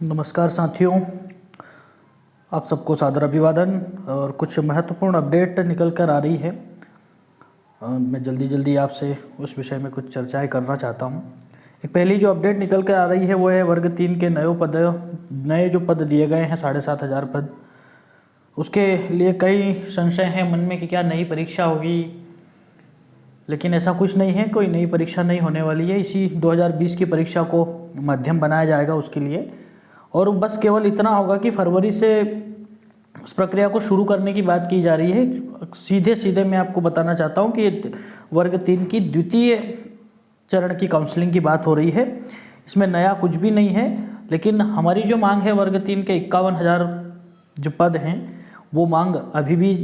नमस्कार साथियों, आप सबको सादर अभिवादन। और कुछ महत्वपूर्ण अपडेट निकल कर आ रही है। मैं जल्दी आपसे उस विषय में कुछ चर्चाएं करना चाहता हूं। एक पहली जो अपडेट निकल कर आ रही है वो है वर्ग 3 के नए जो पद दिए गए हैं 7,500 पद। उसके लिए कई संशय हैं मन में कि क्या नई परीक्षा होगी, लेकिन ऐसा कुछ नहीं है। कोई नई परीक्षा नहीं होने वाली है। इसी 2020 की परीक्षा को माध्यम बनाया जाएगा उसके लिए, और बस केवल इतना होगा कि फरवरी से उस प्रक्रिया को शुरू करने की बात की जा रही है। सीधे मैं आपको बताना चाहता हूं कि वर्ग 3 की द्वितीय चरण की काउंसलिंग की बात हो रही है। इसमें नया कुछ भी नहीं है, लेकिन हमारी जो मांग है वर्ग 3 के 51,000 जो पद हैं वो मांग अभी भी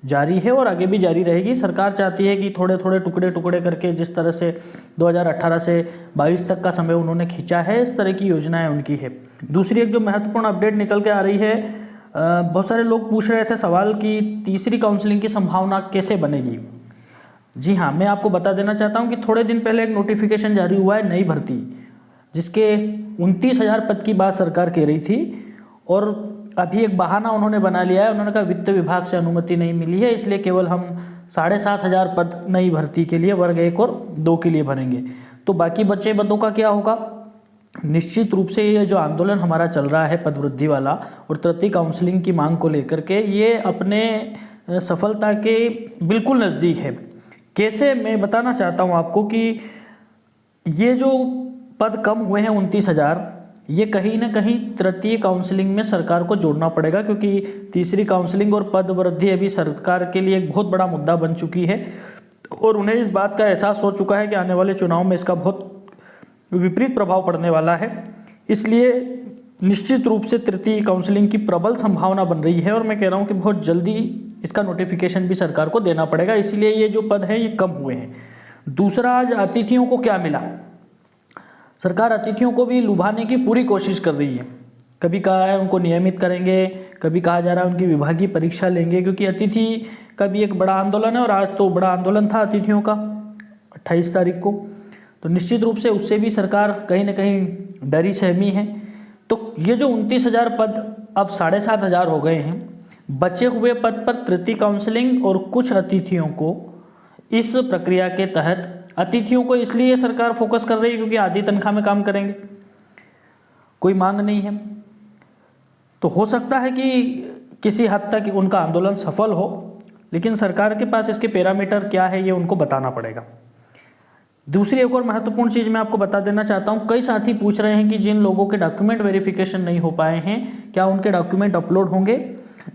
जारी है और आगे भी जारी रहेगी। सरकार चाहती है कि थोड़े टुकड़े करके, जिस तरह से 2018 से 22 तक का समय उन्होंने खींचा है, इस तरह की योजनाएं उनकी है। दूसरी एक जो महत्वपूर्ण अपडेट निकल के आ रही है, बहुत सारे लोग पूछ रहे थे सवाल कि तीसरी काउंसलिंग की संभावना कैसे बनेगी। जी हाँ, मैं आपको बता देना चाहता हूँ कि थोड़े दिन पहले एक नोटिफिकेशन जारी हुआ है नई भर्ती, जिसके 29,000 पद की बात सरकार कह रही थी, और अभी एक बहाना उन्होंने बना लिया है। उन्होंने कहा वित्त विभाग से अनुमति नहीं मिली है, इसलिए केवल हम 7,500 पद नई भर्ती के लिए वर्ग 1 और 2 के लिए भरेंगे। तो बाकी बचे पदों का क्या होगा? निश्चित रूप से ये जो आंदोलन हमारा चल रहा है पद वृद्धि वाला और तृतीय काउंसलिंग की मांग को लेकर के, ये अपने सफलता के बिल्कुल नज़दीक है। कैसे, मैं बताना चाहता हूँ आपको कि ये जो पद कम हुए हैं 29,000, ये कहीं ना कहीं तृतीय काउंसलिंग में सरकार को जोड़ना पड़ेगा, क्योंकि तीसरी काउंसलिंग और पद वृद्धि अभी सरकार के लिए एक बहुत बड़ा मुद्दा बन चुकी है, और उन्हें इस बात का एहसास हो चुका है कि आने वाले चुनाव में इसका बहुत विपरीत प्रभाव पड़ने वाला है। इसलिए निश्चित रूप से तृतीय काउंसलिंग की प्रबल संभावना बन रही है, और मैं कह रहा हूँ कि बहुत जल्दी इसका नोटिफिकेशन भी सरकार को देना पड़ेगा। इसलिए ये जो पद हैं ये कम हुए हैं। दूसरा, आज अतिथियों को क्या मिला? सरकार अतिथियों को भी लुभाने की पूरी कोशिश कर रही है। कभी कहा है उनको नियमित करेंगे, कभी कहा जा रहा है उनकी विभागीय परीक्षा लेंगे, क्योंकि अतिथि का भी एक बड़ा आंदोलन है, और आज तो बड़ा आंदोलन था अतिथियों का 28 तारीख को। तो निश्चित रूप से उससे भी सरकार कहीं ना कहीं डरी सहमी है। तो ये जो 29,000 पद अब 7,500 हो गए हैं, बचे हुए पद पर तृतीय काउंसलिंग और कुछ अतिथियों को इस प्रक्रिया के तहत, अतिथियों को इसलिए सरकार फोकस कर रही है क्योंकि आधी तनख्वाह में काम करेंगे, कोई मांग नहीं है। तो हो सकता है कि किसी हद तक उनका आंदोलन सफल हो, लेकिन सरकार के पास इसके पैरामीटर क्या है ये उनको बताना पड़ेगा। दूसरी एक और महत्वपूर्ण चीज़ मैं आपको बता देना चाहता हूँ। कई साथी पूछ रहे हैं कि जिन लोगों के डॉक्यूमेंट वेरिफिकेशन नहीं हो पाए हैं, क्या उनके डॉक्यूमेंट अपलोड होंगे?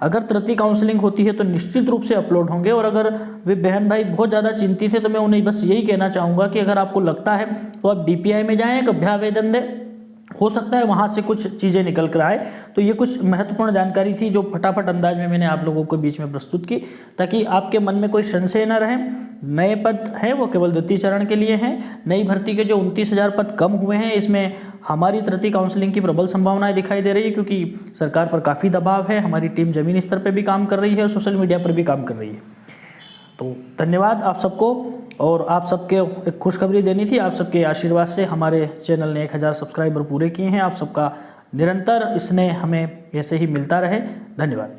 अगर तृतीय काउंसलिंग होती है तो निश्चित रूप से अपलोड होंगे। और अगर वे बहन भाई बहुत ज़्यादा चिंतित है तो मैं उन्हें बस यही कहना चाहूँगा कि अगर आपको लगता है तो आप DPI में जाएँ, एक अभ्यावेदन दें, हो सकता है वहाँ से कुछ चीज़ें निकल कर आए। तो ये कुछ महत्वपूर्ण जानकारी थी जो फटाफट अंदाज में मैंने आप लोगों को बीच में प्रस्तुत की, ताकि आपके मन में कोई संशय न रहे। नए पद हैं वो केवल द्वितीय चरण के लिए हैं। नई भर्ती के जो 29,000 पद कम हुए हैं, इसमें हमारी तृतीय काउंसलिंग की प्रबल संभावनाएं दिखाई दे रही है, क्योंकि सरकार पर काफ़ी दबाव है। हमारी टीम ज़मीनी स्तर पर भी काम कर रही है और सोशल मीडिया पर भी काम कर रही है। तो धन्यवाद आप सबको। और आप सबके एक खुशखबरी देनी थी, आप सबके आशीर्वाद से हमारे चैनल ने 1,000 सब्सक्राइबर पूरे किए हैं। आप सबका निरंतर स्नेह हमें ऐसे ही मिलता रहे। धन्यवाद।